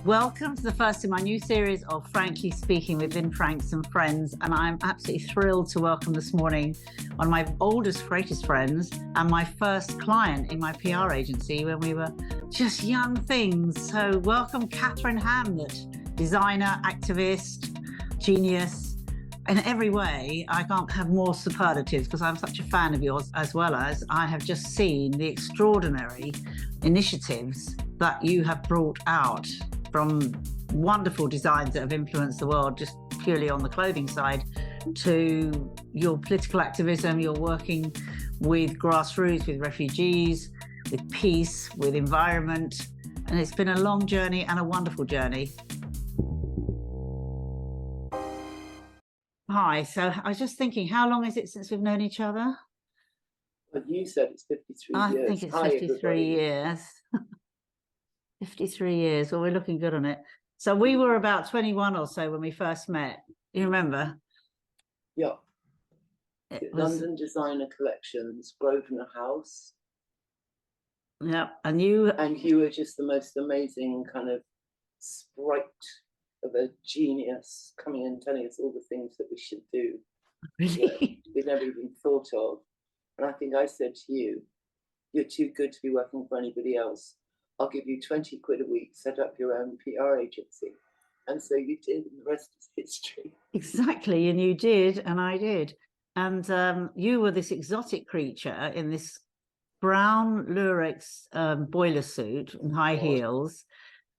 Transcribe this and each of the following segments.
Welcome to the first in my new series of Frankly Speaking with Lynne Franks and Friends, and I'm absolutely thrilled to welcome this morning one of my oldest, greatest friends and my first client in my PR agency when we were just young things. So welcome Katharine Hamnett, designer, activist, genius. In every way, I can't have more superlatives because I'm such a fan of yours, as well as I have just seen the extraordinary initiatives that you have brought out, from wonderful designs that have influenced the world just purely on the clothing side, to your political activism. You're working with grassroots, with refugees, with peace, with environment. And it's been a long journey and a wonderful journey. Hi, so I was just thinking, how long is it since we've known each other? But you said it's 53 I years. think it's Hi, 53 everybody. years. 53 years. Well, we're looking good on it. So we were about 21 or so when we first met. You remember? Yeah. It was, London Designer Collections, Grosvenor House. yeah. And you were just the most amazing kind of sprite of a genius, coming and telling us all the things that we should do that we'd never even thought of. And I think I said to you, you're too good to be working for anybody else. I'll give you 20 quid a week, set up your own PR agency. And so you did, and the rest is history. Exactly, and you did, and I did. And you were this exotic creature in this brown lurex boiler suit and high heels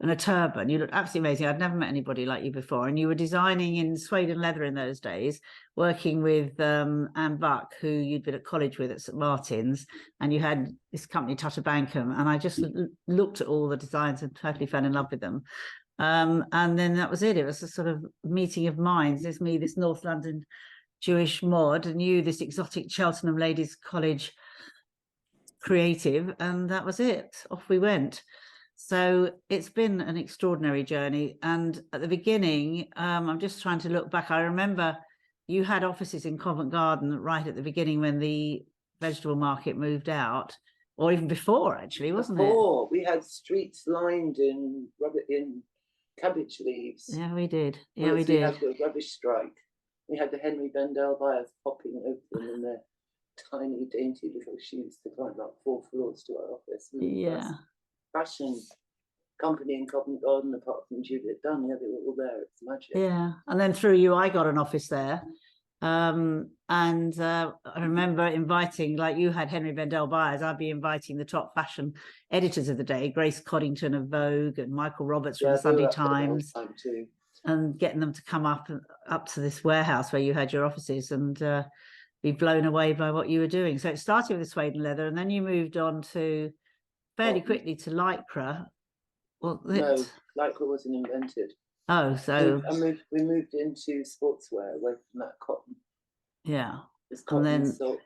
and a turban. You looked absolutely amazing. I'd never met anybody like you before. And you were designing in suede and leather in those days, working with Anne Buck, who you'd been at college with at St Martin's, and you had this company, Tutter Bankham. And I just looked at all the designs and totally fell in love with them. And then that was it. It was a sort of meeting of minds. There's me, this North London Jewish mod, and you, this exotic Cheltenham Ladies College creative, and that was it. Off we went. So it's been an extraordinary journey. And at the beginning, I'm just trying to look back. I remember you had offices in Covent Garden right at the beginning when the vegetable market moved out, or even before, actually, wasn't it? Before, we had streets lined in cabbage leaves. Yeah, we did. Yeah, we did. We had the rubbish strike. We had the Henry Bendel buyers popping over them in their tiny, dainty little shoes to climb up 4 floors to our office. Yeah. Fashion company in Covent Garden, apart from Juliet Dunn, yeah, they were all there. It's magic. Yeah, and then through you, I got an office there. I remember inviting, like you had Henry Bendel buyers, I'd be inviting the top fashion editors of the day, Grace Coddington of Vogue and Michael Roberts from the Sunday Times, and getting them to come up to this warehouse where you had your offices and be blown away by what you were doing. So it started with the suede and leather, and then you moved on to fairly quickly to Lycra. Well, no, Lycra wasn't invented. Oh, so we moved into sportswear away from that cotton. Yeah. It's cotton and silk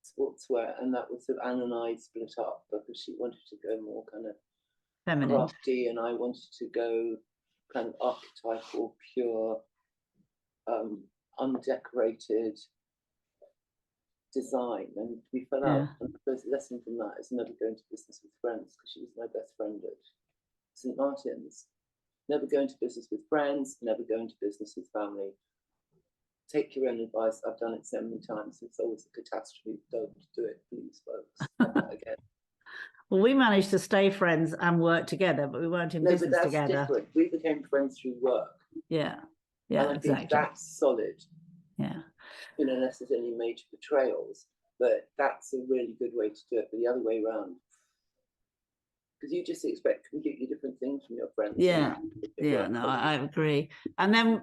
sportswear, and that was sort of Anne and I split up because she wanted to go more kind of feminine, crafty, and I wanted to go kind of archetypal, pure, undecorated design, and we fell out. And the first lesson from that is never go into business with friends, because she was my best friend at St Martin's. Never go into business with friends, never go into business with family. Take your own advice. I've done it so many times. It's always a catastrophe. Don't do it, please, folks. Never again. Well, we managed to stay friends and work together, but we weren't in business but that's together. Different. We became friends through work. Yeah, and I think that's solid. Yeah. You know, unless there's any major betrayals, but that's a really good way to do it. But the other way around, because you just expect completely different things from your friends. Yeah, no, I agree. And then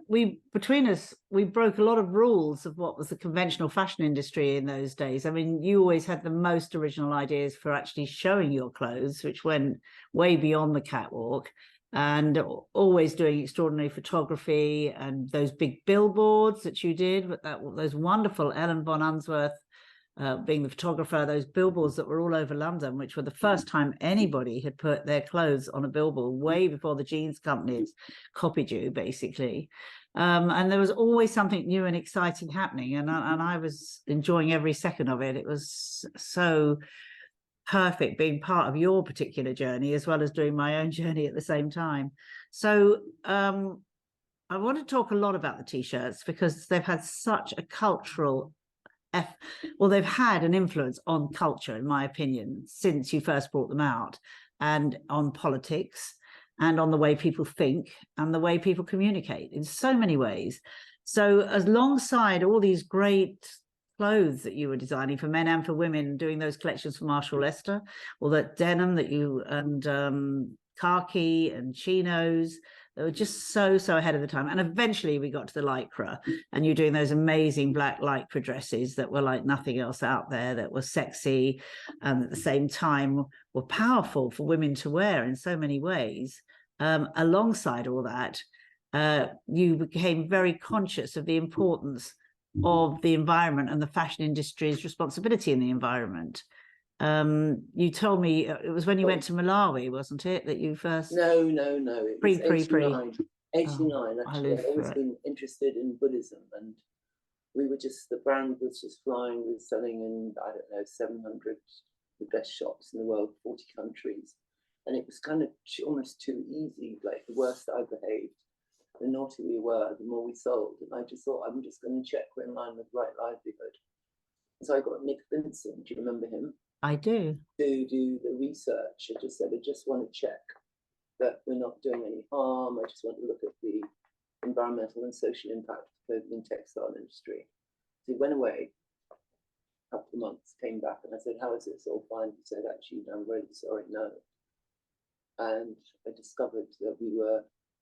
between us, we broke a lot of rules of what was the conventional fashion industry in those days. I mean, you always had the most original ideas for actually showing your clothes, which went way beyond the catwalk, and always doing extraordinary photography and those big billboards that you did, with those wonderful Ellen von Unsworth being the photographer, those billboards that were all over London, which were the first time anybody had put their clothes on a billboard, way before the jeans companies copied you, basically. And there was always something new and exciting happening, and I was enjoying every second of it. It was so perfect being part of your particular journey as well as doing my own journey at the same time. So I want to talk a lot about the t-shirts because they've had such a cultural they've had an influence on culture, in my opinion, since you first brought them out, and on politics and on the way people think and the way people communicate in so many ways. So alongside all these great clothes that you were designing for men and for women, doing those collections for Marshall Lester, or that denim that you, and khaki and chinos, they were just so ahead of the time. And eventually we got to the lycra, and you're doing those amazing black lycra dresses that were like nothing else out there, that were sexy and at the same time were powerful for women to wear in so many ways. Alongside all that, you became very conscious of the importance of the environment and the fashion industry's responsibility in the environment. You told me it was when you went to Malawi, wasn't it, that you first? No. It was 89. 89, Oh, actually. I'd always been interested in Buddhism, and we were just, the brand was just flying. We were selling in, I don't know, 700, the best shops in the world, 40 countries. And it was kind of almost too easy. Like, the worse I behaved, the naughty we were, the more we sold. And I just thought, I'm just going to check we're in line with right livelihood. So I got Nick Vincent, do you remember him? I do. To do the research. I just said, I just want to check that we're not doing any harm. I just want to look at the environmental and social impact of the clothing and textile industry. So he went away a couple of months, came back, and I said, how is this? All fine? He said, actually, I'm really sorry, no. And I discovered that we were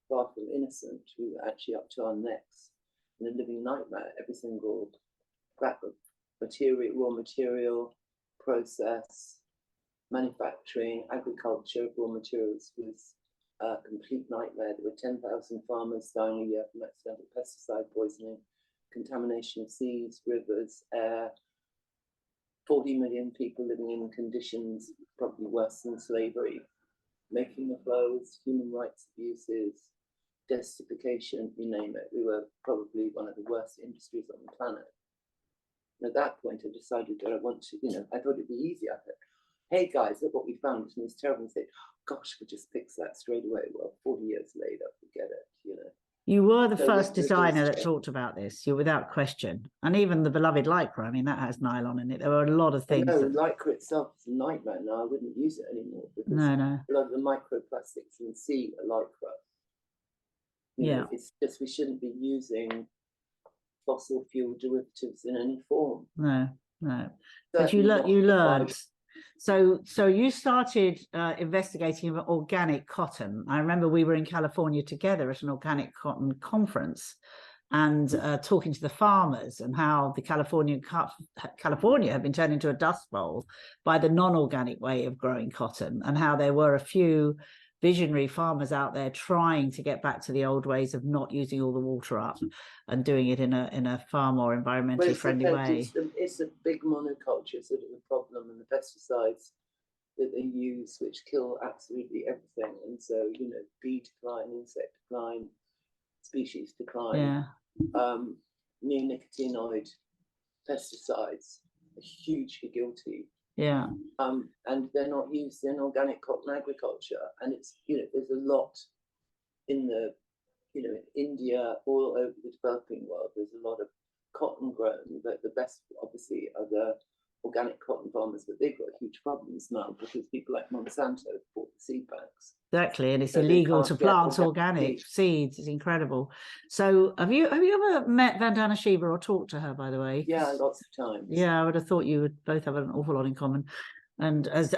far from innocent. We were actually up to our necks in a living nightmare. Every single material, raw material, process, manufacturing, agriculture, raw materials was a complete nightmare. There were 10,000 farmers dying a year from accidental pesticide poisoning, contamination of seas, rivers, air, 40 million people living in conditions probably worse than slavery, making the clothes, human rights abuses, desertification, you name it. We were probably one of the worst industries on the planet. And at that point, I decided that I want to, I thought it'd be easy. I thought, hey guys, look what we found. And it's terrible. And say, gosh, we just fix that straight away. Well, 40 years later, forget it, You were the So first designer that check. talked about this. You're without question. And even the beloved lycra, I mean, that has nylon in it. There were a lot of things. No, lycra itself is a nightmare now. I wouldn't use it anymore because No. a lot of the microplastics in the sea are lycra. Yeah. It's just we shouldn't be using fossil fuel derivatives in any form. No. But you learned. So you started investigating organic cotton. I remember we were in California together at an organic cotton conference and talking to the farmers and how the California had been turned into a dust bowl by the non-organic way of growing cotton, and how there were a few visionary farmers out there trying to get back to the old ways of not using all the water up and doing it in a far more environmentally friendly way. It's a big monoculture sort of a problem, and the pesticides that they use, which kill absolutely everything. And so, bee decline, insect decline, species decline. Yeah. Neonicotinoid pesticides are hugely guilty. Yeah. And they're not used in organic cotton agriculture. And it's, there's a lot in the, in India, all over the developing world, there's a lot of cotton grown, but the best obviously are the organic cotton farmers, but they've got huge problems now because people like Monsanto bought the seed banks. Exactly, and it's illegal to plant organic seeds. It's incredible. So have you ever met Vandana Shiva or talked to her, by the way? Yeah, lots of times. Yeah, I would have thought you would both have an awful lot in common. And as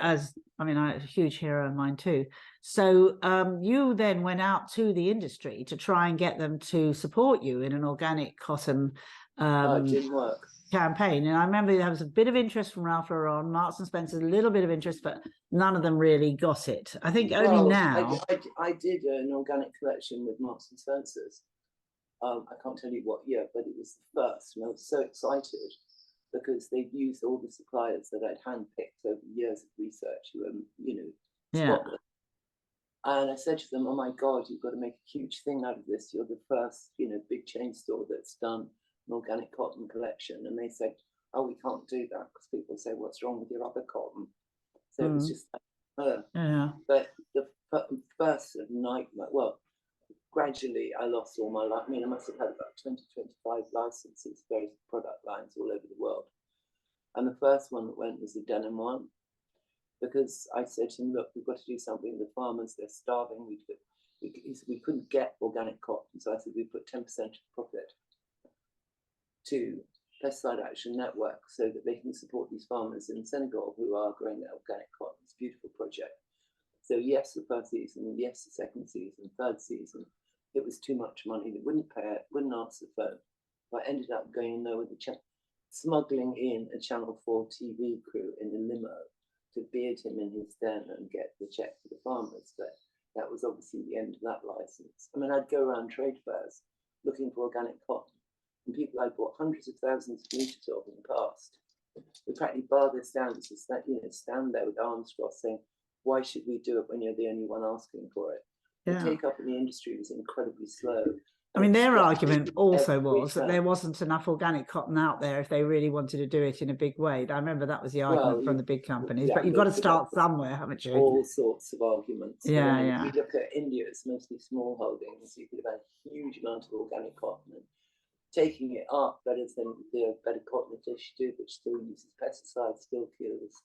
I mean, a huge hero of mine too. So you then went out to the industry to try and get them to support you in an organic cotton it didn't work. Campaign. And I remember there was a bit of interest from Ralph Lauren, Marks and Spencer's, a little bit of interest, but none of them really got it. I think only now. I did an organic collection with Marks and Spencer's. I can't tell you what year, but it was the first, and I was so excited because they'd used all the suppliers that I'd handpicked over years of research who were, spotless. And I said to them, oh my God, you've got to make a huge thing out of this. You're the first, big chain store that's done an organic cotton collection. And they said, oh, we can't do that because people say, what's wrong with your other cotton? So it was just like, Yeah. but the first nightmare, well, gradually I lost all my life. I mean, I must have had about 20, 25 licenses, various product lines all over the world. And the first one that went was the denim one, because I said to him, look, we've got to do something with the farmers, they're starving. We couldn't get organic cotton. So I said, we put 10% of profit to Pesticide Action Network so that they can support these farmers in Senegal who are growing their organic cotton. It's a beautiful project. So yes, the first season, yes, the second season, third season, it was too much money. They wouldn't pay it, wouldn't answer the phone. I ended up going in there with smuggling in a Channel 4 TV crew in a limo to beard him in his den and get the check for the farmers. But that was obviously the end of that license. I mean, I'd go around trade fairs looking for organic cotton, and people I bought hundreds of thousands of meters of in the past would practically bar their stands and stand there with arms crossed saying, why should we do it when you're the only one asking for it? The take up in the industry was incredibly slow. I mean, their argument also was that there wasn't enough organic cotton out there if they really wanted to do it in a big way. I remember that was the argument from the big companies, but you've got to start somewhere, haven't you? All sorts of arguments. Yeah, If you look at India, it's mostly small holdings. You could have had a huge amount of organic cotton, and taking it up better than the better cotton that they should do, which still uses pesticides, still kills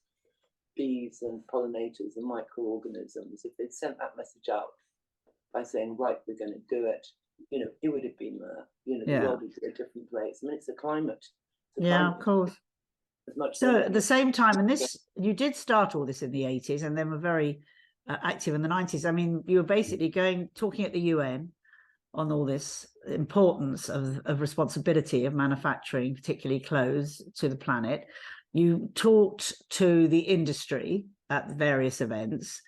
bees and pollinators and microorganisms. If they'd sent that message out by saying, right, we're going to do it, it would have been the world is a different place. I mean, it's a climate. Of course. As much so at the same time, and this, you did start all this in the 80s and then were very active in the 90s. I mean, you were basically talking at the UN on all this importance of responsibility of manufacturing, particularly clothes, to the planet. You talked to the industry at various events.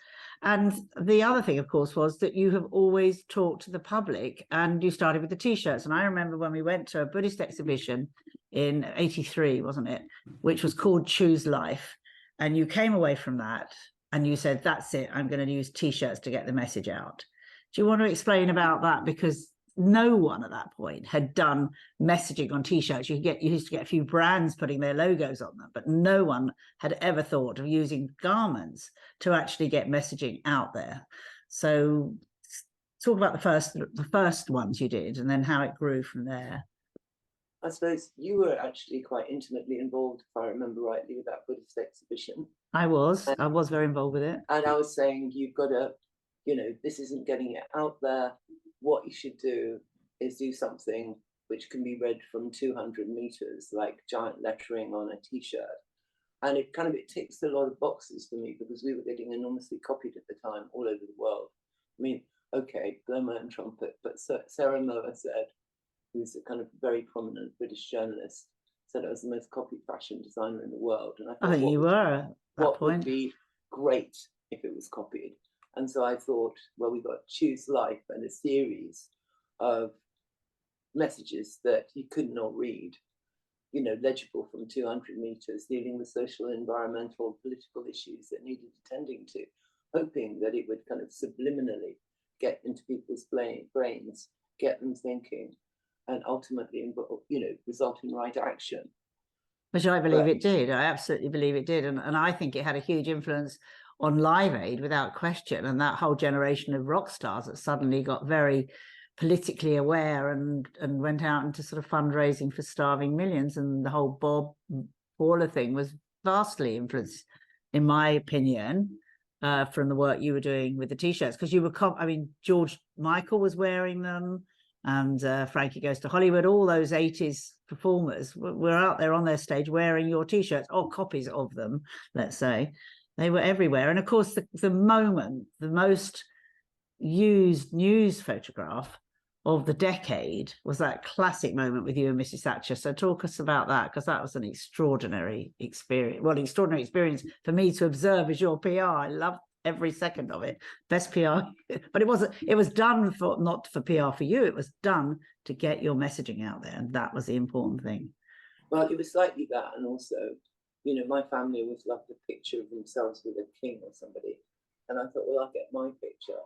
And the other thing, of course, was that you have always talked to the public, and you started with the T-shirts. And I remember when we went to a Buddhist exhibition in 83, wasn't it, which was called Choose Life. And you came away from that and you said, that's it, I'm going to use T-shirts to get the message out. Do you want to explain about that? Because no one at that point had done messaging on T-shirts. You used to get a few brands putting their logos on them, but no one had ever thought of using garments to actually get messaging out there. So talk about the first ones you did and then how it grew from there. I suppose you were actually quite intimately involved, if I remember rightly, with that Buddhist exhibition. I was very involved with it. And I was saying, you've got to, this isn't getting it out there. What you should do is do something which can be read from 200 meters, like giant lettering on a T-shirt. And it ticks a lot of boxes for me, because we were getting enormously copied at the time all over the world. I mean, okay, Gloma and Trumpet, but Sarah Moa said, who's a kind of very prominent British journalist, said I was the most copied fashion designer in the world. And I think you were at that point. Would be great if it was copied? And so I thought, well, we got Choose Life and a series of messages that you could not read, legible from 200 meters, dealing with social, environmental, political issues that needed attending to, hoping that it would kind of subliminally get into people's brains, get them thinking, and ultimately, result in right action. Which I believe it did. I absolutely believe it did. And I think it had a huge influence on Live Aid, without question, and that whole generation of rock stars that suddenly got very politically aware and went out into sort of fundraising for starving millions. And the whole Bob Baller thing was vastly influenced, in my opinion, from the work you were doing with the T-shirts, because you were, George Michael was wearing them, and Frankie Goes to Hollywood, all those 80s performers were out there on their stage wearing your T-shirts, or copies of them, let's say. They were everywhere. And of course, the most used news photograph of the decade was that classic moment with you and Mrs. Thatcher. So talk us about that, because that was an extraordinary experience. Well, an extraordinary experience for me to observe as your PR. I loved every second of it. Best PR. But it was done not for PR for you. It was done to get your messaging out there. And that was the important thing. Well, it was slightly that, and also, my family always loved a picture of themselves with a king or somebody. And I thought, well, I'll get my picture.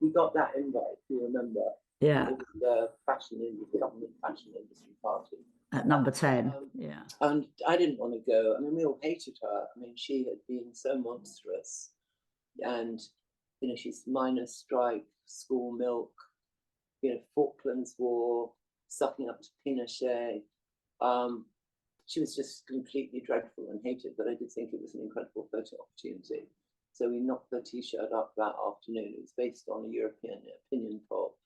We got that invite, if you remember. Yeah. It was the government fashion industry party. at number 10. Yeah. And I didn't want to go. I mean, we all hated her. I mean, she had been so monstrous. And, you know, she's miners' strike, school milk, you know, Falklands War, sucking up to Pinochet. She was just completely dreadful and hated, but I did think it was an incredible photo opportunity. So we knocked the T-shirt up that afternoon. It was based on a European opinion poll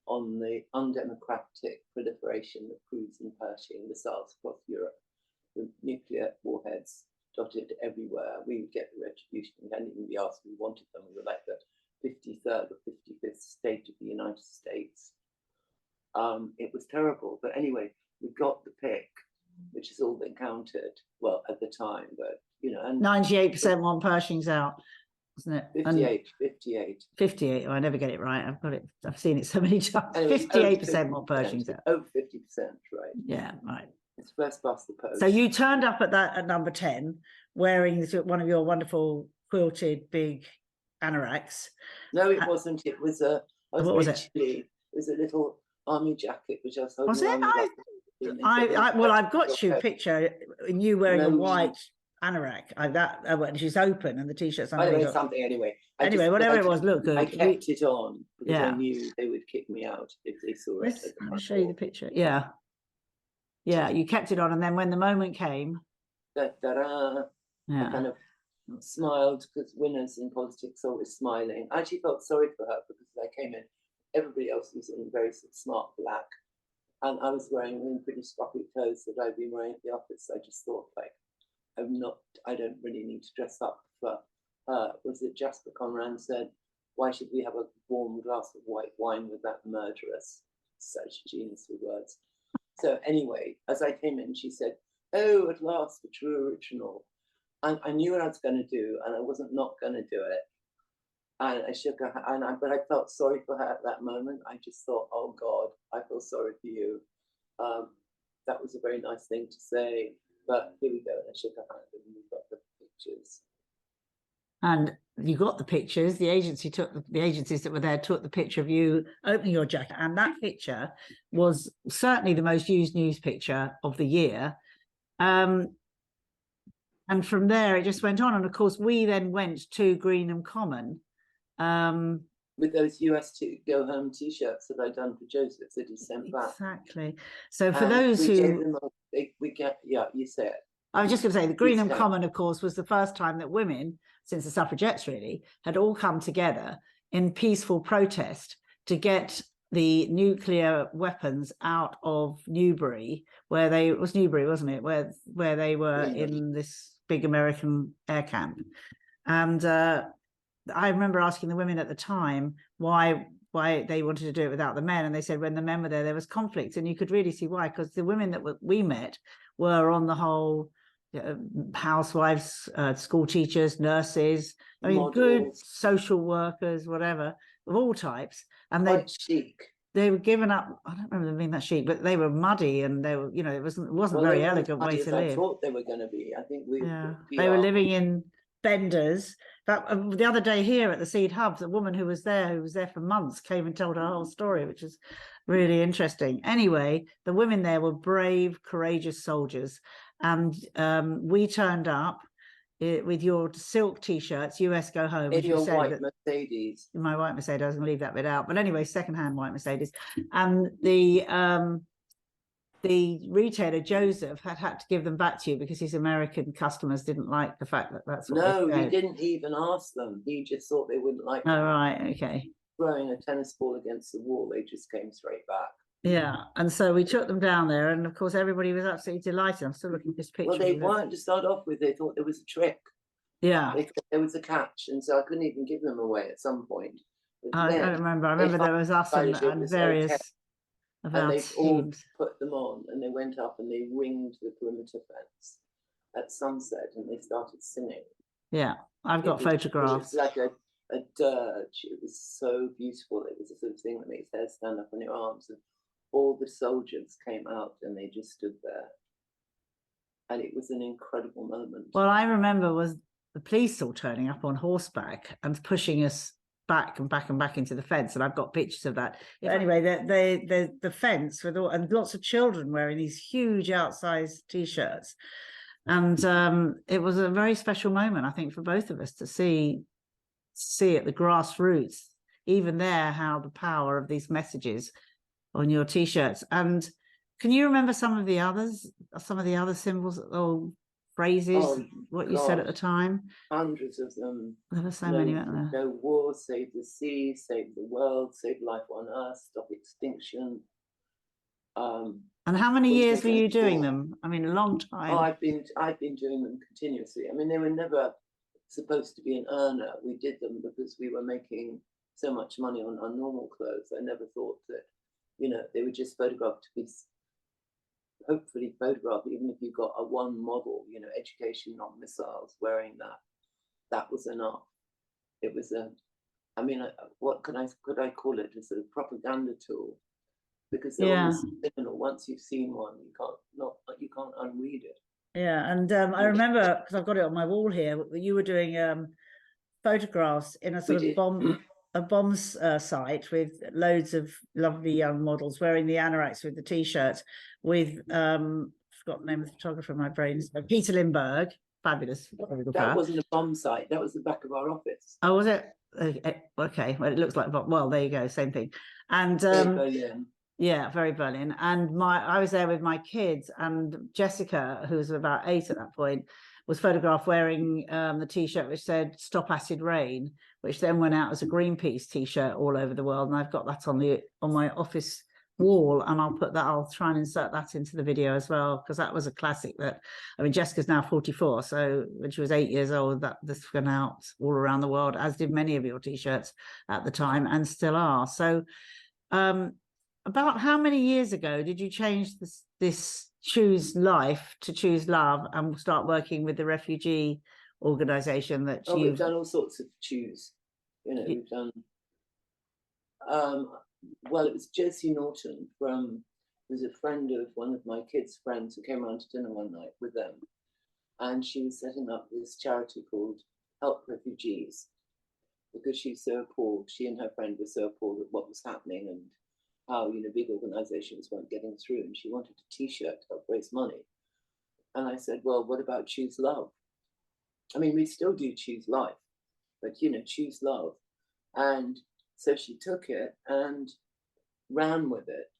on the undemocratic proliferation of cruise and Pershing missiles across Europe, with nuclear warheads dotted everywhere. We would get the retribution. We hadn't even be asked if we wanted them. We were like the 53rd or 55th state of the United States. It was terrible. But anyway, we got the pick, which is all that counted, well, at the time, but, you know. And 98% want Pershing's out, wasn't it? 58. 58. Oh, I never get it right. I've got it. I've seen it so many times. 58% want Pershing's out. Over 50%, right? Yeah, right. It's first past the post. So you turned up at number 10 wearing one of your wonderful quilted big anoraks. No, it wasn't. It was a. What was it? It was a little army jacket, which I was holding. Was it? Well, I've got you a picture in you wearing a white anorak. When she's open and the t-shirt's anyway, something anyway. Whatever it was, look good. I kept it on because I knew they would kick me out if they saw it. I'll show you the picture. Yeah. Yeah, you kept it on, and then when the moment came, I kind of smiled, because winners in politics are always smiling. I actually felt sorry for her because I came in, everybody else was in very smart black, and I was wearing pretty scruffy clothes that I'd been wearing at the office. I just thought, like, I don't really need to dress up for her. Was it Jasper Conran said, why should we have a warm glass of white wine with that murderess? Such genius with words. So anyway, as I came in, she said, oh, at last, the true original. And I knew what I was going to do, and I wasn't not going to do it. And I shook her hand, but I felt sorry for her at that moment. I just thought, oh God, I feel sorry for you. That was a very nice thing to say, but here we go. And I shook her hand, and we got the pictures. And you got the pictures. The agencies that were there took the picture of you opening your jacket, and that picture was certainly the most used news picture of the year. And from there, it just went on. And of course, we then went to Greenham Common with those US to go home T-shirts that I'd done for Joseph that he sent back. Exactly. So for those who you say it. I was just going to say the Greenham Common, of course, was the first time that women, since the suffragettes really, had all come together in peaceful protest to get the nuclear weapons out of Newbury, it was Newbury, wasn't it, where they were in this big American air camp. And I remember asking the women at the time why they wanted to do it without the men, and they said when the men were there was conflict, and you could really see why, because the women that we met were on the whole housewives, school teachers, nurses, I mean, models, good social workers, whatever, of all types. And they were given up. I don't remember them being that chic, but they were muddy, and they were, it wasn't very elegant way to live. I thought they were going to be. I think they were living in benders. The other day here at the Seed Hub, the woman who was there for months came and told her whole story, which is really interesting. Anyway, the women there were brave, courageous soldiers. And we turned up with your silk T-shirts, US Go Home. In your white Mercedes. In my white Mercedes, I was going to leave that bit out. But anyway, secondhand white Mercedes. And the retailer, Joseph, had to give them back to you because his American customers didn't like the fact that that's what No, he didn't even ask them. He just thought they wouldn't like them. Oh, right, okay. Throwing a tennis ball against the wall, they just came straight back. Yeah, and so we took them down there, and of course everybody was absolutely delighted. I'm still looking at this picture. Well, they weren't to start off with. They thought there was a trick. Yeah, they thought there was a catch, and so I couldn't even give them away at some point. I don't remember. I remember there was us and various of our teams. And they all put them on, and they went up and they ringed the perimeter fence at sunset, and they started singing. Yeah, I've got photographs. It was like a dirge. It was so beautiful. It was a sort of thing that makes hair stand up on your arms, and all the soldiers came out and they just stood there, and it was an incredible moment. Well, I remember was the police all turning up on horseback and pushing us back and back and back into the fence, and I've got pictures of that. But anyway, the fence with all, and lots of children wearing these huge outsized t-shirts, and it was a very special moment, I think, for both of us to see at the grassroots, even there, how the power of these messages on your t-shirts. And can you remember some of the other symbols or phrases, what you said at the time? Hundreds of them. There were so many, weren't there? No war, save the sea, save the world, save life on earth, stop extinction. And how many years were you doing them? I mean, a long time. Oh, I've been doing them continuously. I mean, they were never supposed to be an earner. We did them because we were making so much money on our normal clothes. I never thought that, you know, they were just photographed to be hopefully photographed, even if you got a one model, you know, education, not missiles, wearing that was enough. It was I mean, what could I call it? A sort of propaganda tool, because they're almost seminal. Once you've seen one, you can't unread it. Yeah, and I remember, because I've got it on my wall here, you were doing photographs in a sort of bombs site with loads of lovely young models wearing the anoraks with the t-shirts with forgot the name of the photographer in my brain, Peter Lindbergh, fabulous. That wasn't a bomb site, that was the back of our office. Oh, was it? Okay, well, it looks like, well, there you go, same thing. And Berlin. Yeah, very Berlin. And I was there with my kids, and Jessica, who was about 8 at that point, was photographed wearing the t-shirt which said "Stop Acid Rain," which then went out as a Greenpeace t-shirt all over the world. And I've got that on my office wall, and I'll try and insert that into the video as well, because that was a classic. That, I mean, Jessica's now 44, so when she was 8 years old, this went out all around the world, as did many of your t-shirts at the time, and still are. So about how many years ago did you change this choose life to choose love and start working with the refugee organization that we've done all sorts of choose, you know, we've done well, it was Josie Norton was a friend of one of my kids' friends who came around to dinner one night with them, and she was setting up this charity called Help Refugees, because she's so appalled, she and her friend were so appalled at what was happening and how, you know, big organizations weren't getting through, and she wanted a t-shirt to help raise money. And I said, well, what about choose love? I mean, we still do choose life, but, you know, choose love. And so she took it and ran with it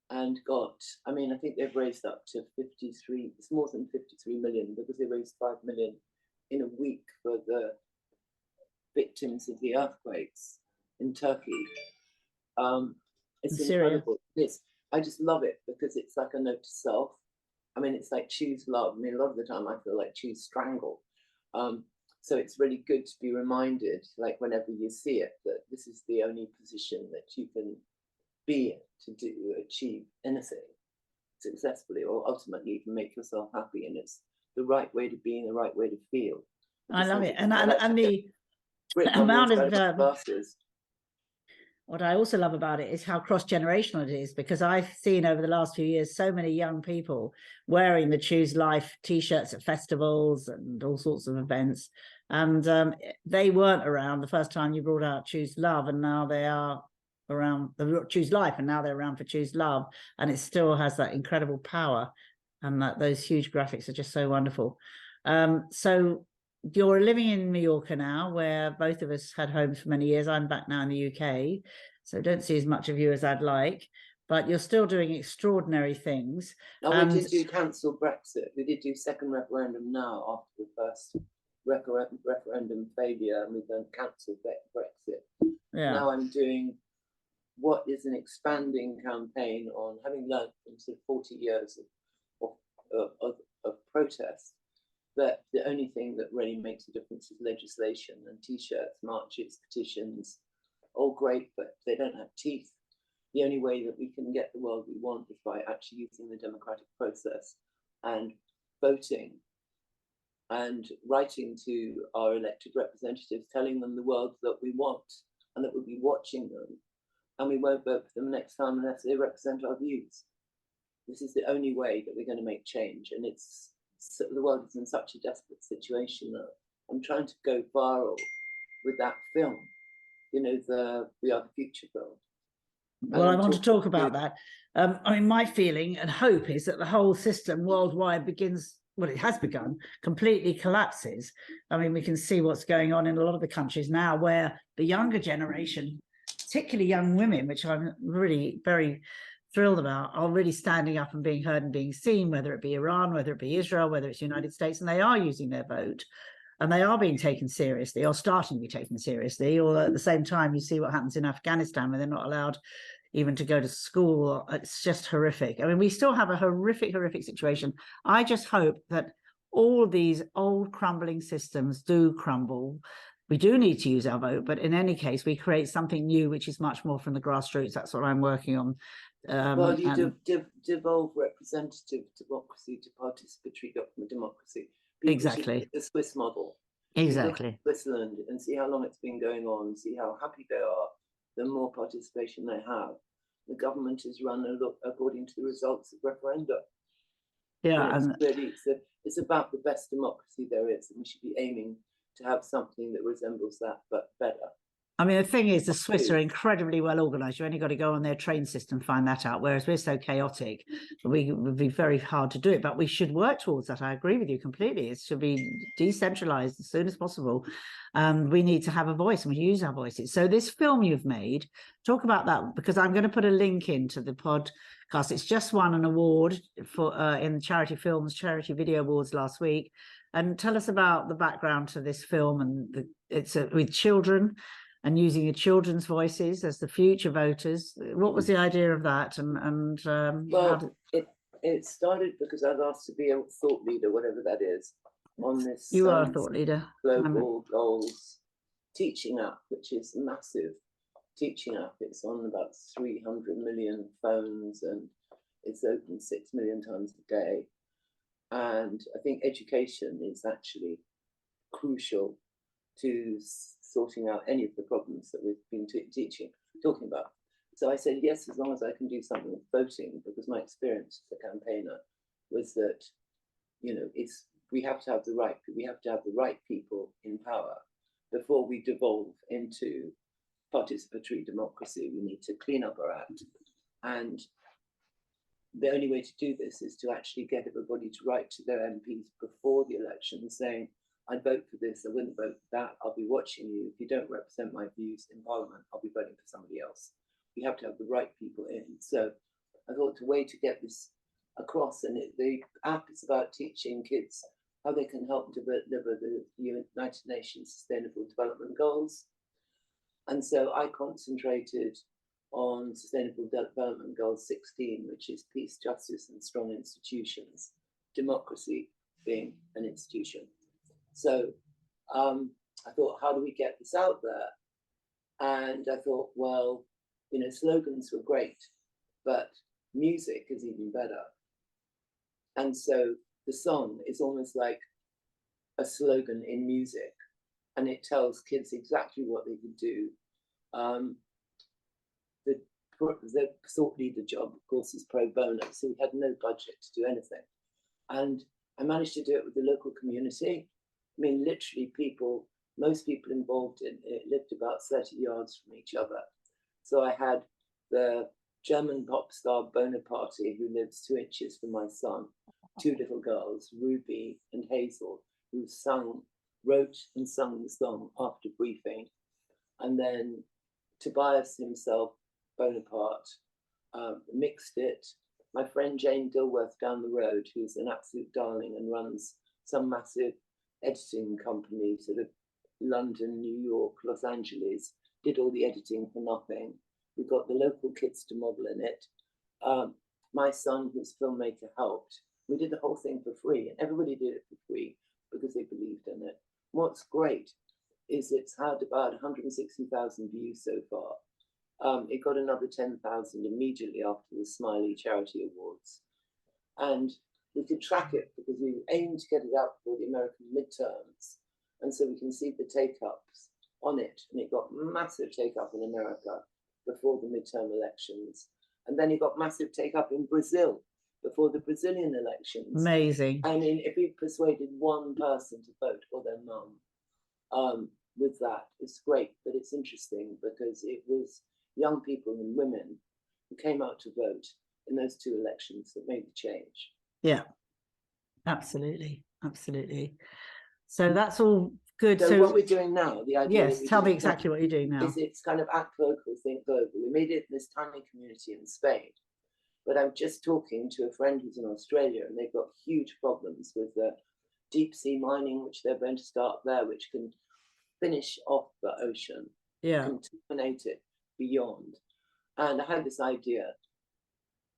and got, I mean, I think they've raised up to 53, it's more than 53 million, because they raised 5 million in a week for the victims of the earthquakes in Turkey. It's incredible. I just love it, because it's like a note to self. I mean, it's like choose love. I mean, a lot of the time I feel like choose strangle. So it's really good to be reminded, like whenever you see it, that this is the only position that you can be in to achieve anything successfully, or ultimately you can make yourself happy, and it's the right way to be and the right way to feel. I love it. And the amount of classes. What I also love about it is how cross-generational it is, because I've seen over the last few years so many young people wearing the Choose Life t-shirts at festivals and all sorts of events. And they weren't around the first time you brought out Choose Love, and now they are around the Choose Life, and now they're around for Choose Love. And it still has that incredible power, and that those huge graphics are just so wonderful. So you're living in Mallorca now, where both of us had homes for many years. I'm back now in the UK, so don't see as much of you as I'd like, but you're still doing extraordinary things. Oh, we did do cancel Brexit. We did do second referendum now after the first referendum failure, and we've done cancel Brexit. Yeah. Now I'm doing what is an expanding campaign on, having learned from sort of 40 years of protest, that the only thing that really makes a difference is legislation, and t-shirts, marches, petitions, all great, but they don't have teeth. The only way that we can get the world we want is by actually using the democratic process and voting and writing to our elected representatives, telling them the world that we want and that we'll be watching them, and we won't vote for them next time unless they represent our views. This is the only way that we're going to make change, and the world is in such a desperate situation that I'm trying to go viral with that film, you know, the We Are the Future film. Well, I want to talk about that. I mean, my feeling and hope is that the whole system worldwide begins, well, it has begun, completely collapses. I mean, we can see what's going on in a lot of the countries now where the younger generation, particularly young women, which I'm really very thrilled about, are really standing up and being heard and being seen, whether it be Iran, whether it be Israel, whether it's the United States, and they are using their vote. And they are being taken seriously, or starting to be taken seriously. Or at the same time, you see what happens in Afghanistan, where they're not allowed even to go to school. It's just horrific. I mean, we still have a horrific situation. I just hope that all these old crumbling systems do crumble. We do need to use our vote, but in any case, we create something new, which is much more from the grassroots. That's what I'm working on. Well, you devolve representative democracy to participatory democracy. Exactly. The Swiss model. Exactly. You look at Switzerland and see how long it's been going on, see how happy they are, the more participation they have. The government is run according to the results of referenda. Yeah, and it's about the best democracy there is, and we should be aiming to have something that resembles that, but better. I mean, the thing is, the Swiss are incredibly well organised. You only got to go on their train system, find that out. Whereas we're so chaotic, we would be very hard to do it. But we should work towards that. I agree with you completely. It should be decentralised as soon as possible. We need to have a voice, and we use our voices. So this film you've made, talk about that, because I'm going to put a link into the podcast. It's just won an award for in Charity Video Awards last week. And tell us about the background to this film, and it's with children, and using your children's voices as the future voters. What was the idea of that? Well, it started because I was asked to be a thought leader, whatever that is, on this. You are a thought leader. Global Goals teaching app, which is a massive teaching app. It's on about 300 million phones, and it's open 6 million times a day. And I think education is actually crucial to sorting out any of the problems that we've been talking about. So I said yes, as long as I can do something with voting, because my experience as a campaigner was that, you know, we have to have the right people in power before we devolve into participatory democracy. We need to clean up our act, and the only way to do this is to actually get everybody to write to their MPs before the election saying, I'd vote for this, I wouldn't vote for that, I'll be watching you. If you don't represent my views in Parliament, I'll be voting for somebody else. We have to have the right people in. So I thought a way to get this across, and the app is about teaching kids how they can help deliver the United Nations Sustainable Development Goals. And so I concentrated on Sustainable Development Goal 16, which is peace, justice, and strong institutions, democracy being an institution. So I thought, how do we get this out there? And I thought, well, you know, slogans were great, but music is even better. And so the song is almost like a slogan in music, and it tells kids exactly what they can do. The thought leader job, of course, is pro bono, so we had no budget to do anything. And I managed to do it with the local community. I mean, literally most people involved in it lived about 30 yards from each other. So I had the German pop star Bonaparte, who lives 2 inches from my son, 2 little girls, Ruby and Hazel, who wrote and sung the song after briefing. And then Tobias himself, Bonaparte, mixed it. My friend Jane Dilworth down the road, who's an absolute darling and runs some massive editing company, sort of London, New York, Los Angeles, did all the editing for nothing. We got the local kids to model in it. My son, who's a filmmaker, helped. We did the whole thing for free, and everybody did it for free because they believed in it. What's great is it's had about 160,000 views so far. It got another 10,000 immediately after the Smiley Charity Awards. And we could track it because we aimed to get it out for the American midterms. And so we can see the take-ups on it. And it got massive take-up in America before the midterm elections. And then it got massive take-up in Brazil before the Brazilian elections. Amazing. I mean, if we persuaded one person to vote, or their mum, with that. It's great, but it's interesting because it was young people and women who came out to vote in those 2 elections that made the change. Yeah, absolutely, absolutely. So that's all good. So what we're doing now, the idea yes, tell me exactly what you're doing now. is it's kind of act local, think global. We made it in this tiny community in Spain, but I'm just talking to a friend who's in Australia, and they've got huge problems with the deep sea mining, which they're going to start there, which can finish off the ocean, contaminate it beyond. And I had this idea.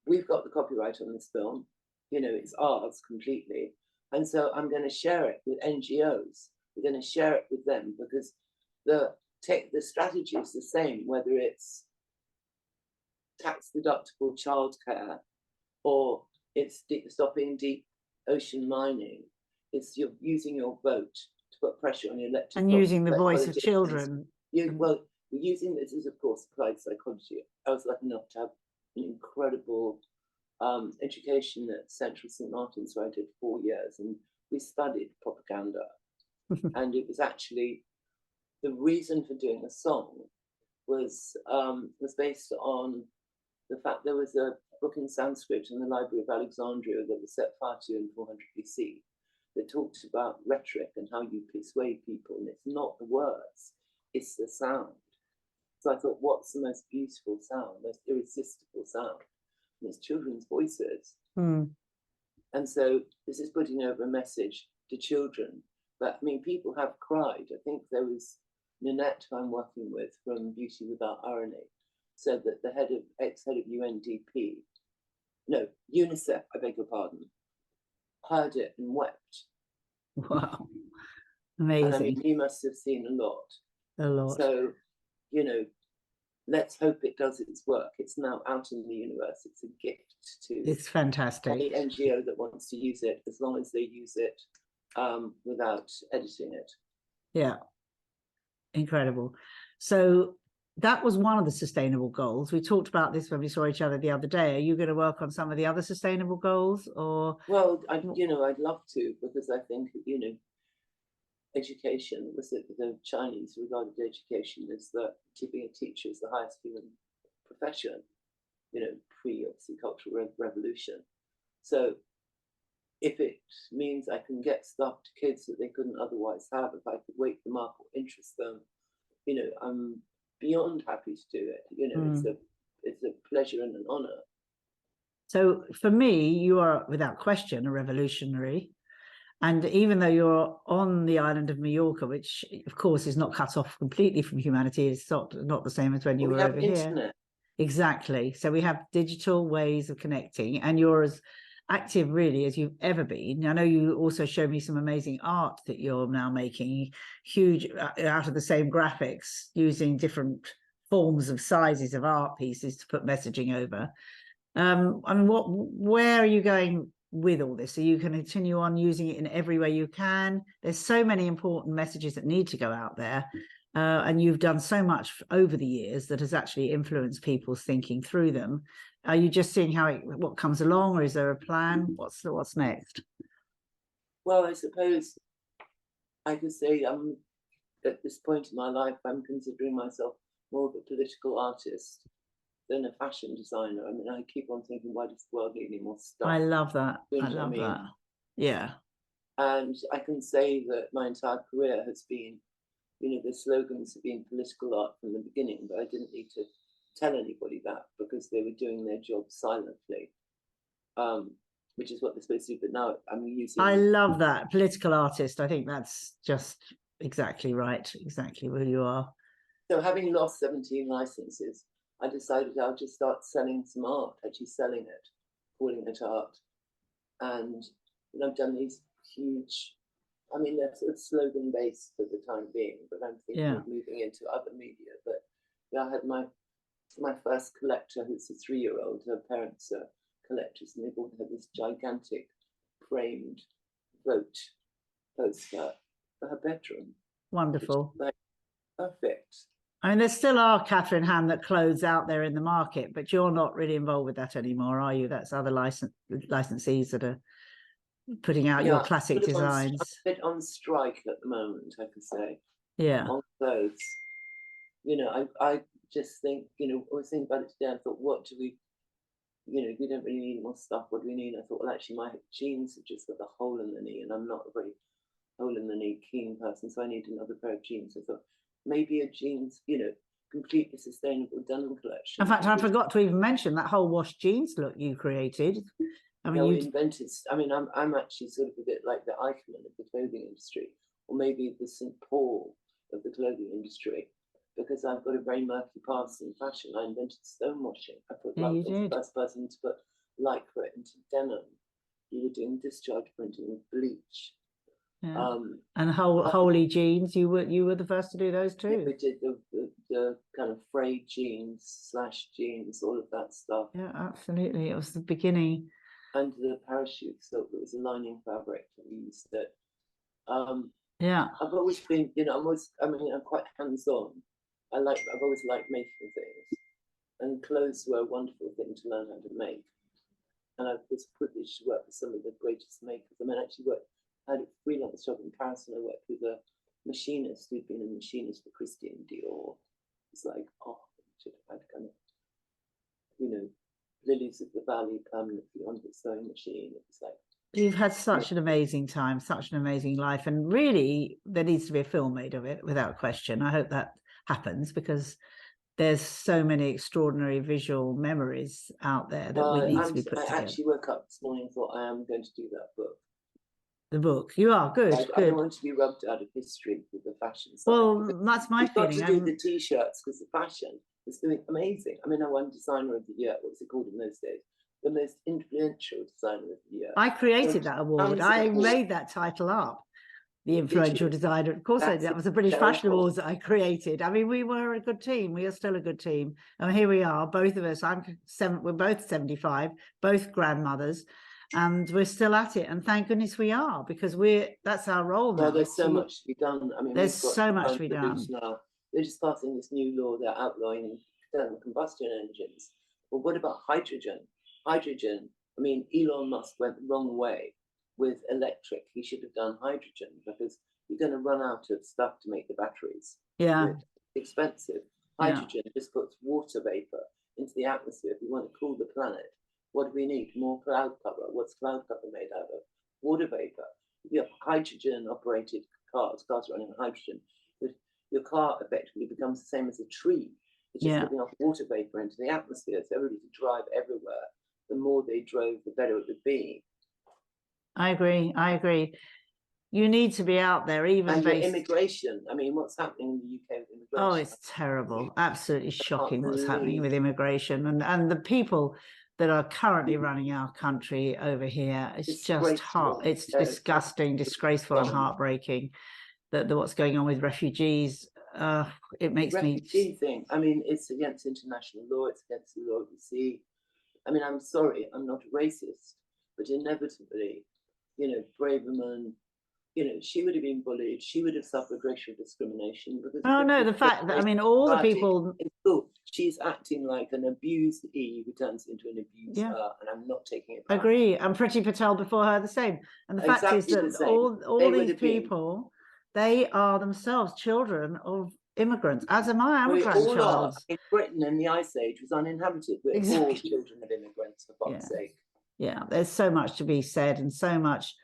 We've got the copyright on this film, you know, it's ours completely. And so I'm going to share it with NGOs. We're going to share it with them because the strategy is the same, whether it's tax deductible childcare or it's stopping deep ocean mining. It's you're using your vote to put pressure on your elected and using the voice of children. Well, we're using this as, of course, applied psychology. I was lucky enough to have an incredible education at Central St. Martin's, where I did 4 years, and we studied propaganda. And it was actually the reason for doing a song was based on the fact there was a book in Sanskrit in the Library of Alexandria that was set fire to in 400 BC that talked about rhetoric and how you persuade people, and it's not the words, it's the sound. So I thought, what's the most beautiful sound, most irresistible sound? And it's children's voices. And so this is putting over a message to children. But I mean, people have cried. I think there was Nanette, who I'm working with from Beauty Without Irony, said that the ex-head of UNDP, no, UNICEF, I beg your pardon, heard it and wept. Wow, amazing. And I mean, you must have seen a lot. A lot. So, you know, let's hope it does its work. It's now out in the universe. It's a gift to it's fantastic. Any NGO that wants to use it, as long as they use it without editing it. Yeah, incredible. So that was one of the sustainable goals. We talked about this when we saw each other the other day. Are you going to work on some of the other sustainable goals, or? Well, you know, I'd love to, because I think, you know, education, was it the Chinese regarded education as the keeping a teacher as the highest human profession, you know, obviously cultural revolution. So if it means I can get stuff to kids that they couldn't otherwise have, if I could wake them up or interest them, you know, I'm beyond happy to do it. You know, it's a pleasure and an honor. So for me, you are without question a revolutionary. And even though you're on the island of Mallorca, which of course is not cut off completely from humanity, it's not the same as when you were over here. Exactly. So we have digital ways of connecting, and you're as active really as you've ever been. I know you also showed me some amazing art that you're now making, huge, out of the same graphics, using different forms of sizes of art pieces to put messaging over. And where are you going with all this? Are you going to continue on using it in every way you can? There's so many important messages that need to go out there. And you've done so much over the years that has actually influenced people's thinking through them. Are you just seeing what comes along, or is there a plan? What's next? Well, I suppose I could say at this point in my life, I'm considering myself more of a political artist than a fashion designer. I mean, I keep on thinking, why does the world need any more stuff? I love that. I love that. Yeah. And I can say that my entire career has been, you know, the slogans have been political art from the beginning, but I didn't need to tell anybody that because they were doing their job silently, which is what they're supposed to do. But now I'm using. I love that, political artist. I think that's just exactly right, exactly where you are. So having lost 17 licenses, I decided I'll just start selling some art, actually selling it, calling it art. And I've done these huge, I mean, they're sort of slogan based for the time being, but I'm thinking of moving into other media. But yeah, I had my first collector, who's a 3-year-old, her parents are collectors, and they've all had this gigantic framed vote poster for her bedroom. Wonderful. Like, perfect. I mean, there still are Katharine Hamnett clothes out there in the market, but you're not really involved with that anymore, are you? That's other licensees that are putting out your classic designs. I'm a bit on strike at the moment, I could say. Yeah. on clothes. You know, I just think, you know, I was thinking about it today. I thought, what do we, you know, we don't really need more stuff. What do we need? I thought, well, actually, my jeans have just got a hole in the knee, and I'm not a very hole in the knee keen person, so I need another pair of jeans. I thought maybe a jeans, you know, completely sustainable denim collection. In fact, I forgot to even mention that whole wash jeans look you created. I mean, No, you invented. I mean, I'm actually sort of a bit like the Eichmann of the clothing industry, or maybe the St. Paul of the clothing industry, because I've got a very murky past in fashion. I invented stonewashing. I put yeah, like you I was did. the first person to put lycra into denim. We were doing discharge printing with bleach. Yeah. And holy jeans, you were the first to do those Yeah, too. we did the kind of frayed jeans, slash jeans, all of that stuff. Yeah, absolutely. It was the beginning. And the parachute silk, it was a lining fabric, and we used it. Yeah. I've always been, you know, I'm quite hands-on. I've always liked making things, and clothes were a wonderful thing to learn how to make. And I was privileged to work with some of the greatest makers. I mean, I actually had a freelance job in Paris, and I worked with a machinist who'd been a machinist for Christian Dior. It's like, oh, I should have had kind of, you know, lilies of the valley permanently on his sewing machine. It was like, you've had such an amazing time, such an amazing life, and really there needs to be a film made of it without question. I hope that happens, because there's so many extraordinary visual memories out there that we need to be put together. I actually woke up this morning and thought, I am going to do that book. The book, you are good. I don't want to be rubbed out of history with the fashion side. Well, that's my feeling. You've got to do the t-shirts, because the fashion is doing amazing. I mean, I won designer of the year. What was it called in those days? The most influential designer of the year. I created that award. I made that title up. The influential designer. Of course, that was the British Fashion Awards that I created. I mean, we were a good team. We are still a good team. And here we are, both of us. We're both 75, both grandmothers, and we're still at it. And thank goodness we are, because that's our role now. Well, there's so much to be done. I mean, there's so much to be done now. They're just passing this new law. They're outlawing internal combustion engines. Well, what about hydrogen? Hydrogen. I mean, Elon Musk went the wrong way with electric. He should have done hydrogen, because you're going to run out of stuff to make the batteries. Yeah. It's expensive. Hydrogen just puts water vapor into the atmosphere. If we want to cool the planet, what do we need? More cloud cover. What's cloud cover made out of? Water vapor. If you have hydrogen operated cars running on hydrogen, your car effectively becomes the same as a tree. It's just giving off water vapor into the atmosphere. So everybody could drive everywhere. The more they drove, the better it would be. I agree. You need to be out there, even and immigration. I mean, what's happening in the UK with immigration? Oh, it's terrible. Absolutely shocking what's happening with immigration, and the people that are currently running our country over here. It's just it's disgusting, disgraceful, and heartbreaking that what's going on with refugees. It makes refugee thing. I mean, it's against international law. It's against the law we see. I mean, I'm sorry, I'm not a racist, but inevitably, you know, Braverman, you know, she would have been bullied. She would have suffered racial discrimination. Because the fact that, I mean, all the people. She's acting like an abused E who turns into an abuser, and I'm not taking it back. Agree. And Priti Patel before her the same. And the fact is that all these people, they are themselves children of immigrants, as am I. I'm a grandchild. In Britain in the Ice Age was uninhabited. We're all children of immigrants, for fuck's sake. Yeah, there's so much to be said and so much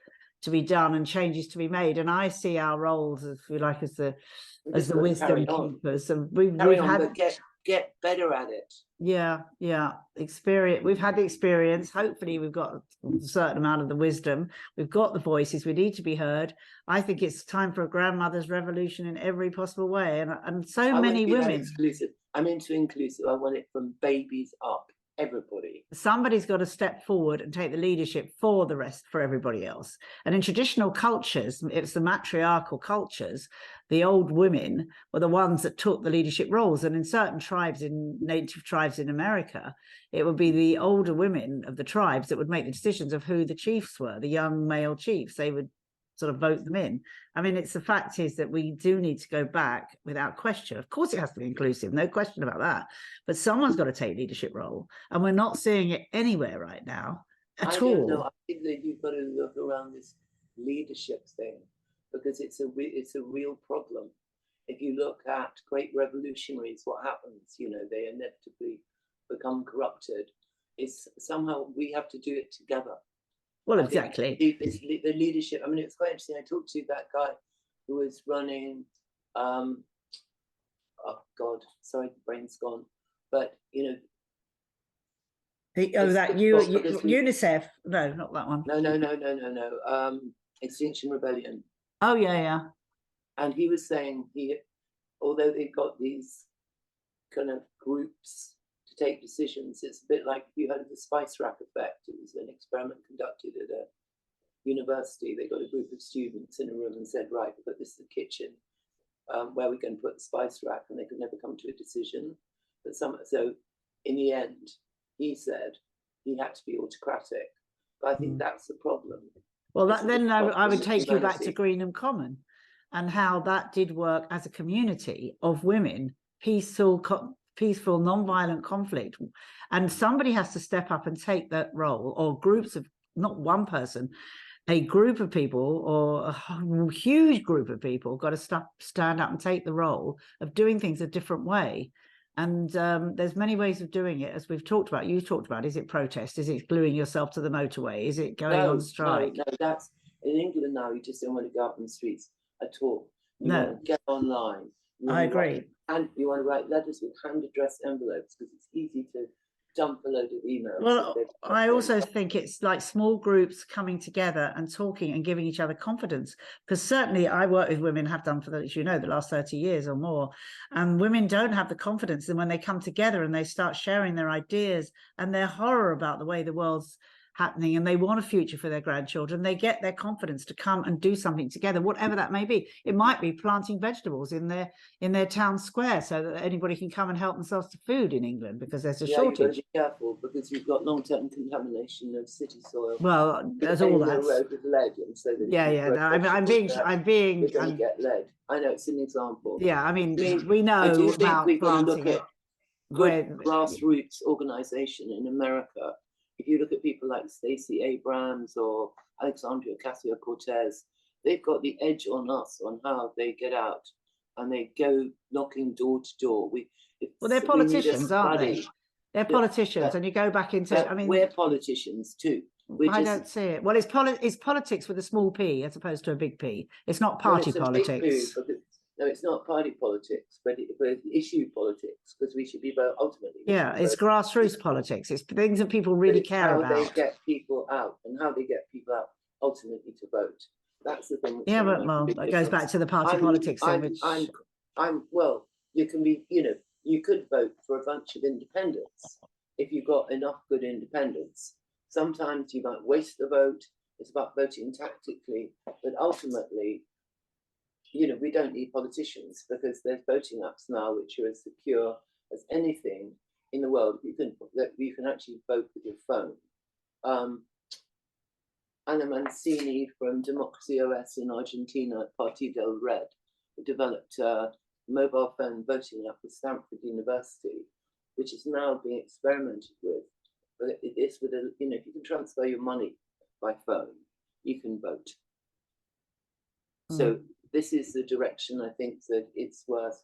to be done and changes to be made. And I see our roles, if you like, as the wisdom keepers. And we've had get better at it. Experience. We've had the experience. Hopefully we've got a certain amount of the wisdom. We've got the voices. We need to be heard. I think it's time for a grandmother's revolution in every possible way. And so many women. Exclusive. I'm into inclusive. I want it from babies up. Everybody. Somebody's got to step forward and take the leadership for the rest, for everybody else. And in traditional cultures, it's the matriarchal cultures, the old women were the ones that took the leadership roles. And in certain tribes, native tribes in America, it would be the older women of the tribes that would make the decisions of who the chiefs were, the young male chiefs. They would sort of vote them in. I mean, the fact is that we do need to go back without question. Of course, it has to be inclusive, no question about that. But someone's got to take leadership role, and we're not seeing it anywhere right now at all. Don't know. I think that you've got to look around this leadership thing, because it's a real problem. if you look at great revolutionaries, what happens? You know, they inevitably become corrupted. It's somehow we have to do it together. Well, I think exactly. the leadership. I mean, it's quite interesting. I talked to that guy who was running. Oh God, sorry, the brain's gone. But you know, UNICEF? No, not that one. No. Extinction Rebellion. Oh yeah. And he was saying although they've got these kind of groups to take decisions, it's a bit like you heard of the spice rack effect. It was an experiment conducted at a university. They got a group of students in a room and said, right, but this is the kitchen where we're going to put the spice rack, and they could never come to a decision. But so in the end, he said he had to be autocratic. But I think that's the problem. Well, I would take you back to Greenham Common and how that did work as a community of women, peaceful, non-violent conflict. And somebody has to step up and take that role, or groups of, not one person, a group of people, or a huge group of people got to stand up and take the role of doing things a different way. And there's many ways of doing it, as we've talked about. You talked about, is it protest? Is it gluing yourself to the motorway? Is it going on strike? No, that's in England now. You just don't want to go out in the streets at all. You want to get online. I agree. And you want to write letters with hand-addressed envelopes, because it's easy to dump a load of emails. Well, I also think it's like small groups coming together and talking and giving each other confidence, because certainly I work with women, have done for, as you know, the last 30 years or more, and women don't have the confidence. And when they come together and they start sharing their ideas and their horror about the way the world's happening, and they want a future for their grandchildren, they get their confidence to come and do something together, whatever that may be. It might be planting vegetables in their town square so that anybody can come and help themselves to food in England, because there's a shortage. You've got to be careful, because you've got long-term contamination of city soil. Well, there's all that. With lead, and so that I'm being you're going to get lead. I know, it's an example. Yeah, I mean we know about planting it. Good grassroots organization in America. If you look at people like Stacey Abrams or Alexandria Ocasio-Cortez, they've got the edge on us on how they get out, and they go knocking door to door. They're politicians, aren't they? They're politicians, and you go back into. I mean, we're politicians too. I don't see it. Well, it's politics with a small p as opposed to a big P. It's not party politics. No, it's not party politics, but it's issue politics, because we should be ultimately. Yeah, it's grassroots politics. It's things that people really care about. How they get people out, and how they get people out ultimately to vote. That's the thing. Yeah, but that goes back to the party politics. Well, you can be, you could vote for a bunch of independents if you've got enough good independents. Sometimes you might waste the vote. It's about voting tactically, but ultimately, we don't need politicians, because there's voting apps now which are as secure as anything in the world. You can actually vote with your phone. Ana Mancini from Democracy OS in Argentina, Partido Red, developed a mobile phone voting app with Stanford University, which is now being experimented with. But it's with if you can transfer your money by phone, you can vote. So this is the direction I think that it's worth,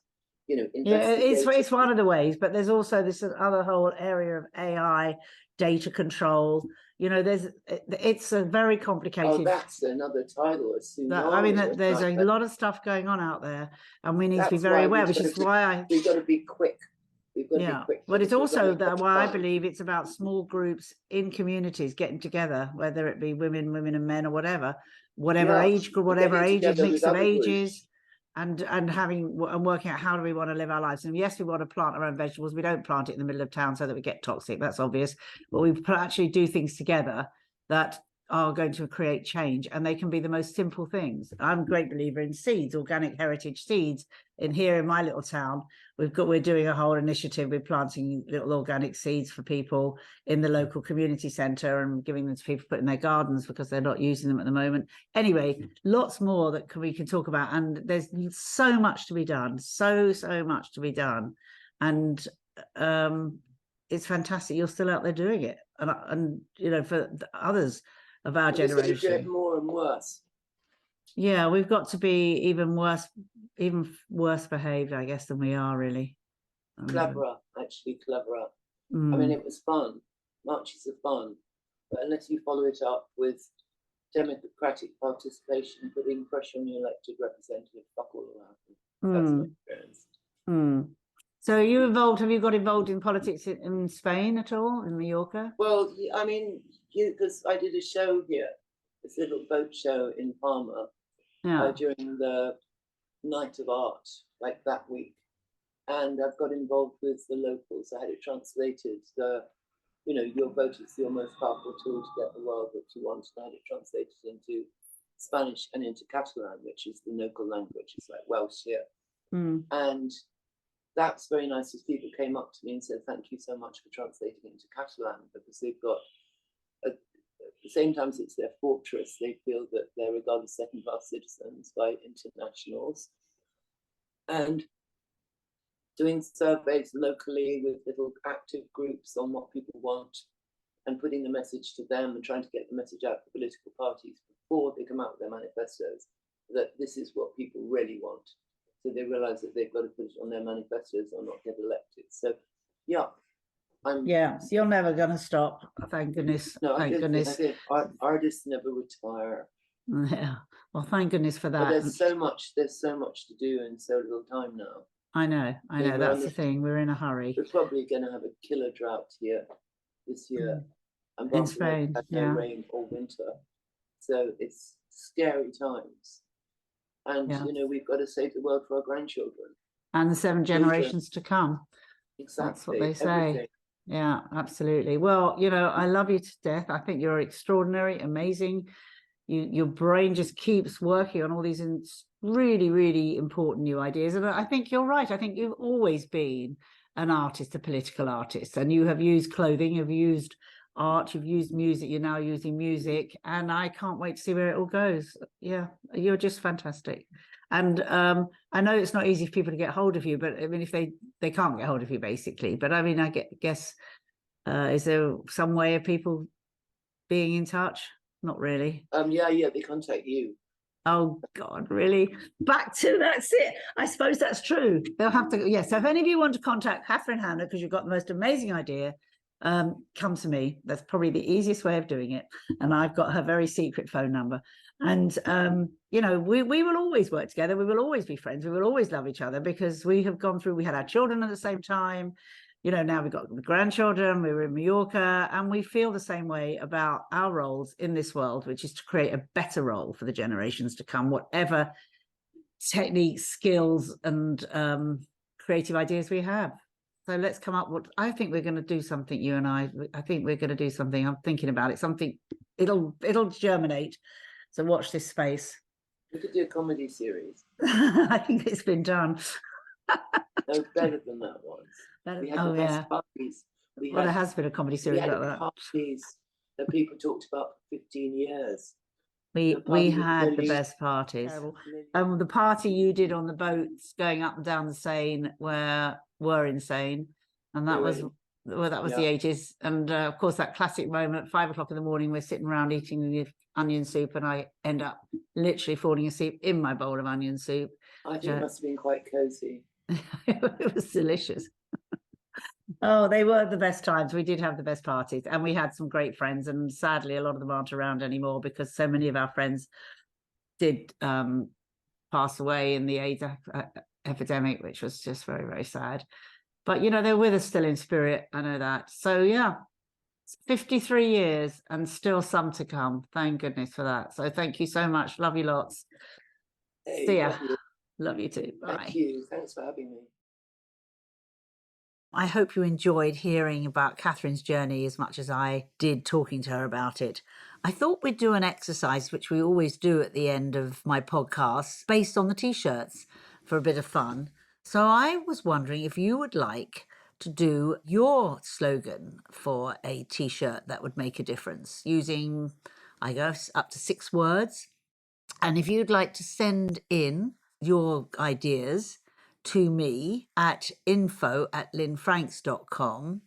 it's one of the ways, but there's also this other whole area of AI, data control. It's a very complicated. Oh, that's another title. There's a lot of stuff going on out there, and we need to be very aware, which is why we've got to be quick. But it's also why I believe it's about small groups in communities getting together, whether it be women and men, or whatever age group, whatever ages, mix of ages, and working out how do we want to live our lives. And yes, we want to plant our own vegetables. We don't plant it in the middle of town so that we get toxic. That's obvious. But we actually do things together that are going to create change, and they can be the most simple things. I'm a great believer in seeds, organic heritage seeds. Here in my little town, we're doing a whole initiative with planting little organic seeds for people in the local community centre, and giving them to people to put in their gardens, because they're not using them at the moment. Anyway, lots more that we can talk about, and there's so much to be done, so much to be done, and it's fantastic you're still out there doing it, and for the others of our generation. Do it more and worse. Yeah, we've got to be even worse behaved, I guess, than we are really. Cleverer, actually cleverer. I Mm. mean, it was fun. Marches are fun, but unless you follow it up with democratic participation, putting pressure on your elected representative, fuck all around. That's my experience. So have you got involved in politics in Spain at all, in Mallorca? Well, I mean, because I did a show here, this little boat show in Palma during the Night of Art, like that week. And I've got involved with the locals. I had it translated. Your vote is your most powerful tool to get the world that you want. And I had it translated into Spanish and into Catalan, which is the local language. It's like Welsh here. And that's very nice, as people came up to me and said, thank you so much for translating it into Catalan, because they've got, at the same time as it's their fortress, they feel that they're regarded as second-class citizens by internationals. And doing surveys locally with little active groups on what people want and putting the message to them and trying to get the message out to political parties before they come out with their manifestos, that this is what people really want. So they realize that they've got to put it on their manifestos or not get elected. So, yeah. You're never going to stop. Thank goodness. No, thank goodness. Artists never retire. Yeah. Well, thank goodness for that. But there's so much to do in so little time now. I know. That's the thing. We're in a hurry. We're probably going to have a killer drought here this year. And in Spain, no rain all winter. So it's scary times. And, we've got to save the world for our grandchildren. And the 7 generations to come. Exactly. That's what they say. Everything. Yeah, absolutely. Well, I love you to death. I think you're extraordinary, amazing. Your brain just keeps working on all these really, really important new ideas. And I think you're right. I think you've always been an artist, a political artist, and you have used clothing, you've used art, you've used music, you're now using music, and I can't wait to see where it all goes. Yeah, you're just fantastic. And I know it's not easy for people to get hold of you, but I mean, if they can't get hold of you, basically. But I mean, guess, is there some way of people being in touch? Not really. Yeah, they contact you. Oh God, really? That's it. I suppose that's true. They'll have to. Yes. So if any of you want to contact Katharine Hamnett because you've got the most amazing idea, come to me. That's probably the easiest way of doing it. And I've got her very secret phone number. And we will always work together. We will always be friends. We will always love each other because we have gone through. We had our children at the same time. Now we've got the grandchildren, we were in Mallorca, and we feel the same way about our roles in this world, which is to create a better role for the generations to come, whatever techniques, skills, and creative ideas we have. So let's come up with, I think we're going to do something, you and I think we're going to do something. I'm thinking about it, something, it'll germinate. So watch this space. We could do a comedy series. I think it's been done. No, better than that once. We had the best parties. There has been a comedy series like that. Parties that people talked about for 15 years. We had the best parties. The party you did on the boats going up and down the Seine were insane, and that was the 80s. And of course, that classic moment, 5 o'clock in the morning, we're sitting around eating the onion soup, and I end up literally falling asleep in my bowl of onion soup. I think it must have been quite cozy. It was delicious. Oh, they were the best times. We did have the best parties, and we had some great friends, and sadly a lot of them aren't around anymore because so many of our friends did pass away in the AIDS epidemic, which was just very, very sad. But they're with us still in spirit. I know that. So yeah, 53 years and still some to come. Thank goodness for that. So thank you so much. Love you lots. See ya. Love you too. Bye. Thank you. Thanks for having me. I hope you enjoyed hearing about Katharine's journey as much as I did talking to her about it. I thought we'd do an exercise, which we always do at the end of my podcasts, based on the T-shirts for a bit of fun. So I was wondering if you would like to do your slogan for a T-shirt that would make a difference using, I guess, up to 6 words. And if you'd like to send in your ideas to me at info@lynnefranks.com,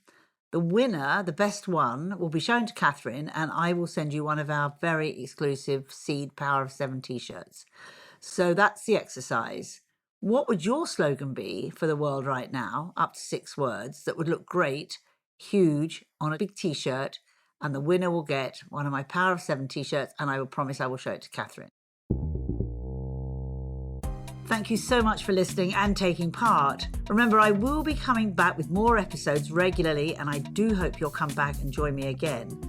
The winner, the best one, will be shown to Katharine, and I will send you one of our very exclusive Seed Power of 7 t-shirts. So that's the exercise. What would your slogan be for the world right now, up to 6 words, that would look great, huge, on a big t-shirt, and the winner will get one of my Power of 7 t-shirts, and I will promise I will show it to Katharine. Thank you so much for listening and taking part. Remember, I will be coming back with more episodes regularly, and I do hope you'll come back and join me again.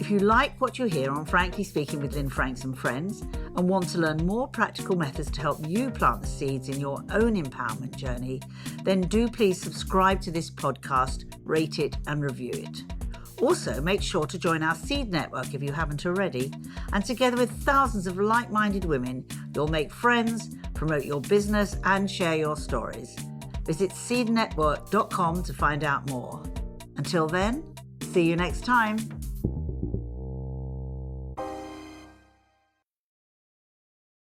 If you like what you hear on Frankly Speaking with Lynne Franks and Friends and want to learn more practical methods to help you plant the seeds in your own empowerment journey, then do please subscribe to this podcast, rate it and review it. Also, make sure to join our Seed Network if you haven't already, and together with thousands of like-minded women, you'll make friends, promote your business and share your stories. Visit seednetwork.com to find out more. Until then, see you next time.